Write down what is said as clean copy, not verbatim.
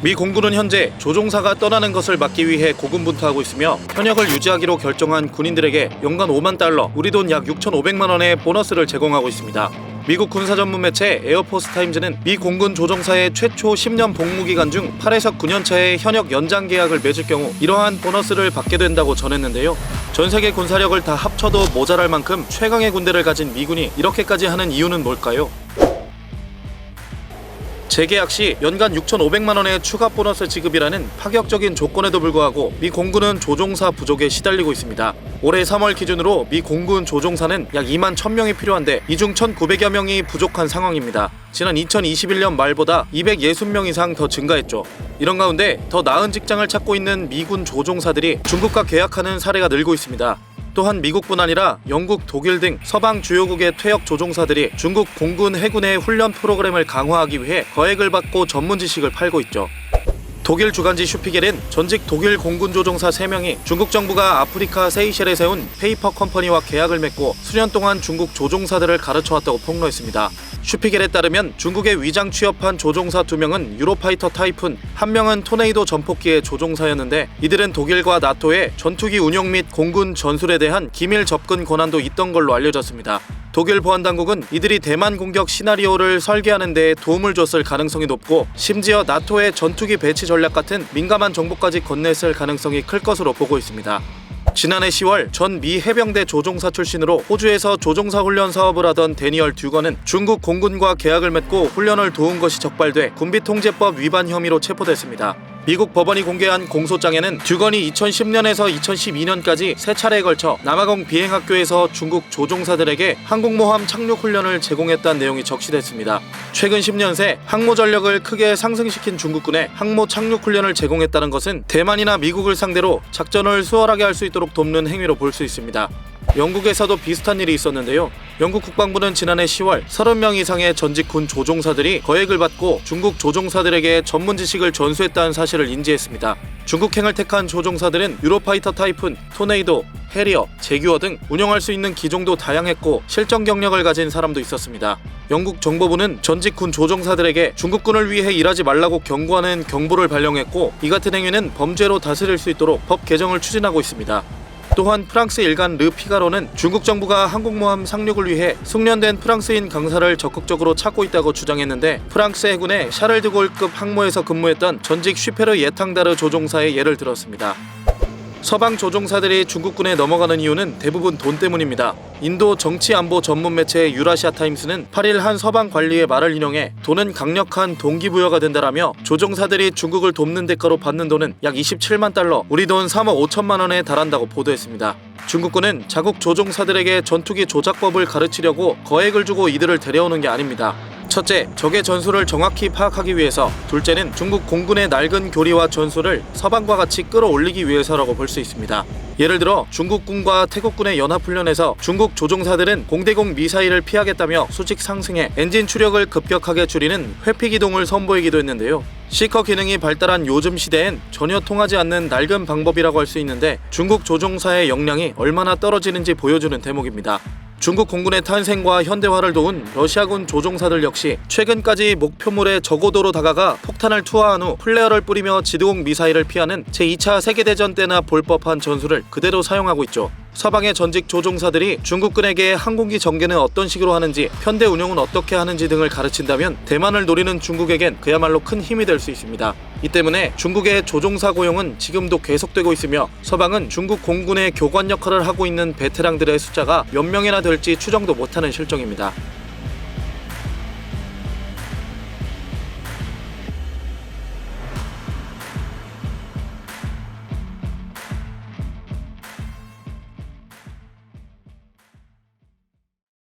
미 공군은 현재 조종사가 떠나는 것을 막기 위해 고군분투하고 있으며 현역을 유지하기로 결정한 군인들에게 연간 5만 달러, 우리 돈 약 6,500만 원의 보너스를 제공하고 있습니다. 미국 군사 전문 매체 에어포스 타임즈는 미 공군 조종사의 최초 10년 복무 기간 중 8에서 9년 차의 현역 연장 계약을 맺을 경우 이러한 보너스를 받게 된다고 전했는데요. 전 세계 군사력을 다 합쳐도 모자랄 만큼 최강의 군대를 가진 미군이 이렇게까지 하는 이유는 뭘까요? 재계약 시 연간 6,500만 원의 추가 보너스 지급이라는 파격적인 조건에도 불구하고 미 공군은 조종사 부족에 시달리고 있습니다. 올해 3월 기준으로 미 공군 조종사는 약 2만 1,000명이 필요한데 이 중 1,900여 명이 부족한 상황입니다. 지난 2021년 말보다 260명 이상 더 증가했죠. 이런 가운데 더 나은 직장을 찾고 있는 미군 조종사들이 중국과 계약하는 사례가 늘고 있습니다. 또한 미국뿐 아니라 영국, 독일 등 서방 주요국의 퇴역 조종사들이 중국 공군 해군의 훈련 프로그램을 강화하기 위해 거액을 받고 전문 지식을 팔고 있죠. 독일 주간지 슈피겔은 전직 독일 공군 조종사 3명이 중국 정부가 아프리카 세이셸에 세운 페이퍼 컴퍼니와 계약을 맺고 수년 동안 중국 조종사들을 가르쳐왔다고 폭로했습니다. 슈피겔에 따르면 중국에 위장 취업한 조종사 2명은 유로파이터 타이푼, 1명은 토네이도 전폭기의 조종사였는데 이들은 독일과 나토의 전투기 운용 및 공군 전술에 대한 기밀 접근 권한도 있던 걸로 알려졌습니다. 독일 보안당국은 이들이 대만 공격 시나리오를 설계하는 데 도움을 줬을 가능성이 높고 심지어 나토의 전투기 배치 전략 같은 민감한 정보까지 건넸을 가능성이 클 것으로 보고 있습니다. 지난해 10월 전 미 해병대 조종사 출신으로 호주에서 조종사 훈련 사업을 하던 데니얼 듀건은 중국 공군과 계약을 맺고 훈련을 도운 것이 적발돼 군비통제법 위반 혐의로 체포됐습니다. 미국 법원이 공개한 공소장에는 듀건이 2010년에서 2012년까지 3차례에 걸쳐 남아공 비행학교에서 중국 조종사들에게 항공모함 착륙 훈련을 제공했다는 내용이 적시됐습니다. 최근 10년 새 항모 전력을 크게 상승시킨 중국군에 항모 착륙 훈련을 제공했다는 것은 대만이나 미국을 상대로 작전을 수월하게 할 수 있도록 돕는 행위로 볼 수 있습니다. 영국에서도 비슷한 일이 있었는데요. 영국 국방부는 지난해 10월 30명 이상의 전직 군 조종사들이 거액을 받고 중국 조종사들에게 전문 지식을 전수했다는 사실을 인지했습니다. 중국행을 택한 조종사들은 유로파이터 타이푼, 토네이도, 해리어, 제규어 등 운영할 수 있는 기종도 다양했고 실전 경력을 가진 사람도 있었습니다. 영국 정보부는 전직 군 조종사들에게 중국군을 위해 일하지 말라고 경고하는 경보를 발령했고 이 같은 행위는 범죄로 다스릴 수 있도록 법 개정을 추진하고 있습니다. 또한 프랑스 일간 르 피가로는 중국 정부가 항공모함 상륙을 위해 숙련된 프랑스인 강사를 적극적으로 찾고 있다고 주장했는데 프랑스 해군의 샤를드골급 항모에서 근무했던 전직 슈페르 예탕다르 조종사의 예를 들었습니다. 서방 조종사들이 중국군에 넘어가는 이유는 대부분 돈 때문입니다. 인도 정치안보 전문 매체 유라시아 타임스는 8일 한 서방 관리의 말을 인용해 돈은 강력한 동기부여가 된다라며 조종사들이 중국을 돕는 대가로 받는 돈은 약 27만 달러, 우리 돈 3억 5천만 원에 달한다고 보도했습니다. 중국군은 자국 조종사들에게 전투기 조작법을 가르치려고 거액을 주고 이들을 데려오는 게 아닙니다. 첫째, 적의 전술을 정확히 파악하기 위해서, 둘째는 중국 공군의 낡은 교리와 전술을 서방과 같이 끌어올리기 위해서라고 볼 수 있습니다. 예를 들어 중국군과 태국군의 연합훈련에서 중국 조종사들은 공대공 미사일을 피하겠다며 수직 상승해 엔진 추력을 급격하게 줄이는 회피기동을 선보이기도 했는데요. 시커 기능이 발달한 요즘 시대엔 전혀 통하지 않는 낡은 방법이라고 할 수 있는데 중국 조종사의 역량이 얼마나 떨어지는지 보여주는 대목입니다. 중국 공군의 탄생과 현대화를 도운 러시아군 조종사들 역시 최근까지 목표물에 저고도로 다가가 폭탄을 투하한 후 플레어를 뿌리며 지드공 미사일을 피하는 제2차 세계대전 때나 볼 법한 전술을 그대로 사용하고 있죠. 서방의 전직 조종사들이 중국군에게 항공기 전개는 어떤 식으로 하는지, 편대 운용은 어떻게 하는지 등을 가르친다면 대만을 노리는 중국에겐 그야말로 큰 힘이 될 수 있습니다. 이 때문에 중국의 조종사 고용은 지금도 계속되고 있으며 서방은 중국 공군의 교관 역할을 하고 있는 베테랑들의 숫자가 몇 명이나 될지 추정도 못하는 실정입니다.